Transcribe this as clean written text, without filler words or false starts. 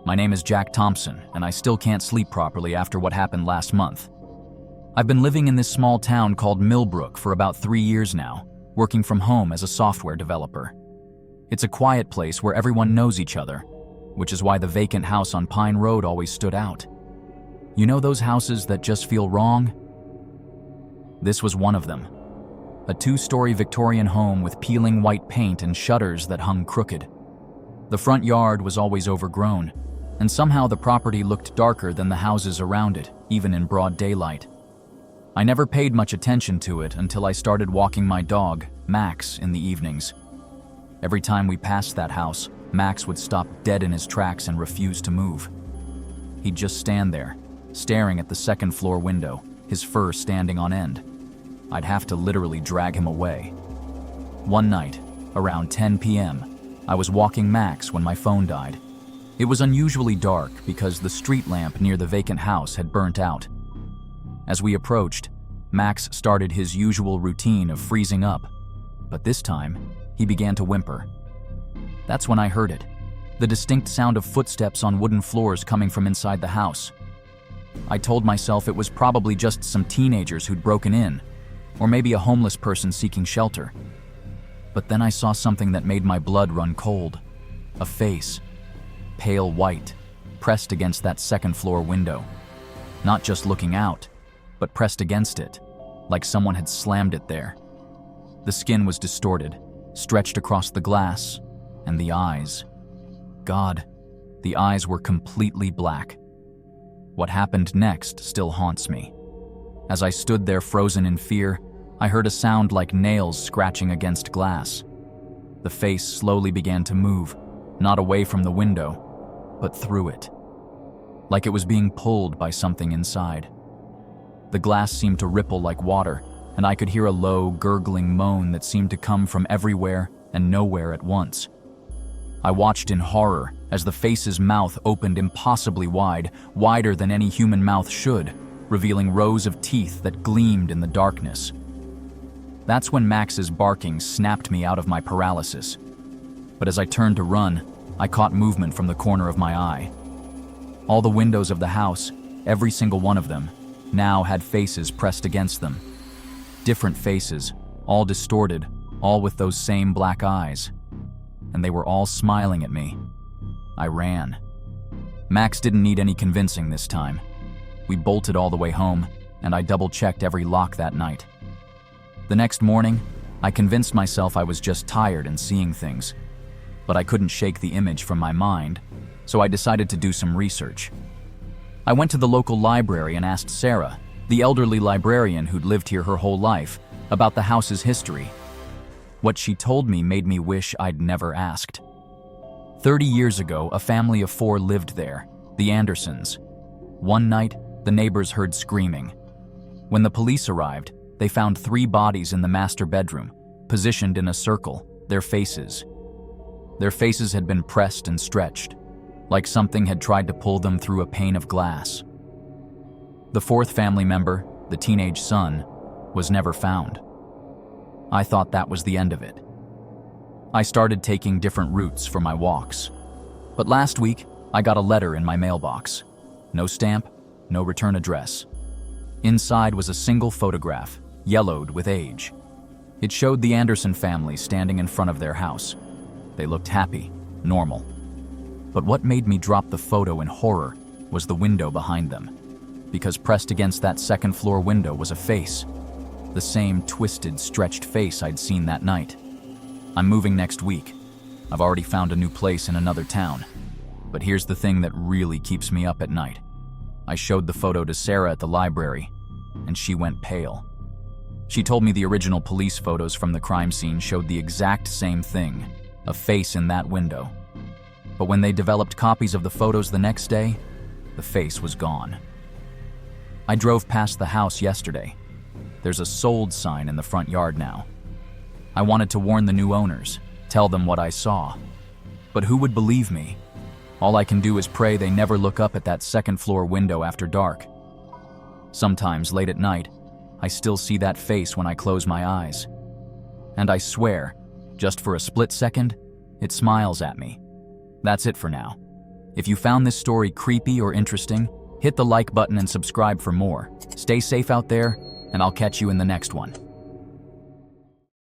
My name is Jack Thompson, and I still can't sleep properly after what happened last month. I've been living in this small town called Millbrook for about 3 years now, working from home as a software developer. It's a quiet place where everyone knows each other, which is why the vacant house on Pine Road always stood out. You know those houses that just feel wrong? This was one of them. A 2-story Victorian home with peeling white paint and shutters that hung crooked. The front yard was always overgrown, and somehow the property looked darker than the houses around it, even in broad daylight. I never paid much attention to it until I started walking my dog, Max, in the evenings. Every time we passed that house, Max would stop dead in his tracks and refuse to move. He'd just stand there, staring at the second-floor window, his fur standing on end. I'd have to literally drag him away. One night, around 10 p.m., I was walking Max when my phone died. It was unusually dark because the street lamp near the vacant house had burnt out. As we approached, Max started his usual routine of freezing up, but this time, he began to whimper. That's when I heard it, the distinct sound of footsteps on wooden floors coming from inside the house. I told myself it was probably just some teenagers who'd broken in, or maybe a homeless person seeking shelter. But then I saw something that made my blood run cold. A face, pale white, pressed against that second-floor window. Not just looking out, but pressed against it, like someone had slammed it there. The skin was distorted, stretched across the glass, and the eyes. God, the eyes were completely black. What happened next still haunts me. As I stood there frozen in fear, I heard a sound like nails scratching against glass. The face slowly began to move, not away from the window, but through it, like it was being pulled by something inside. The glass seemed to ripple like water, and I could hear a low, gurgling moan that seemed to come from everywhere and nowhere at once. I watched in horror as the face's mouth opened impossibly wide, wider than any human mouth should, revealing rows of teeth that gleamed in the darkness. That's when Max's barking snapped me out of my paralysis. But as I turned to run, I caught movement from the corner of my eye. All the windows of the house, every single one of them, now had faces pressed against them. Different faces, all distorted, all with those same black eyes. And they were all smiling at me. I ran. Max didn't need any convincing this time. We bolted all the way home, and I double-checked every lock that night. The next morning, I convinced myself I was just tired and seeing things. But I couldn't shake the image from my mind, so I decided to do some research. I went to the local library and asked Sarah, the elderly librarian who'd lived here her whole life, about the house's history. What she told me made me wish I'd never asked. 30 years ago, a family of 4 lived there, the Andersons. One night, the neighbors heard screaming. When the police arrived, they found 3 bodies in the master bedroom, positioned in a circle, their faces. Their faces had been pressed and stretched, like something had tried to pull them through a pane of glass. The 4th family member, the teenage son, was never found. I thought that was the end of it. I started taking different routes for my walks. But last week, I got a letter in my mailbox. No stamp, no return address. Inside was a single photograph, yellowed with age. It showed the Anderson family standing in front of their house. They looked happy, normal. But what made me drop the photo in horror was the window behind them. Because pressed against that second-floor window was a face. The same twisted, stretched face I'd seen that night. I'm moving next week. I've already found a new place in another town. But here's the thing that really keeps me up at night. I showed the photo to Sarah at the library, and she went pale. She told me the original police photos from the crime scene showed the exact same thing, a face in that window. But when they developed copies of the photos the next day, the face was gone. I drove past the house yesterday. There's a sold sign in the front yard now. I wanted to warn the new owners, tell them what I saw. But who would believe me? All I can do is pray they never look up at that second-floor window after dark. Sometimes, late at night, I still see that face when I close my eyes. And I swear, just for a split second, it smiles at me. That's it for now. If you found this story creepy or interesting, hit the like button and subscribe for more. Stay safe out there, and I'll catch you in the next one.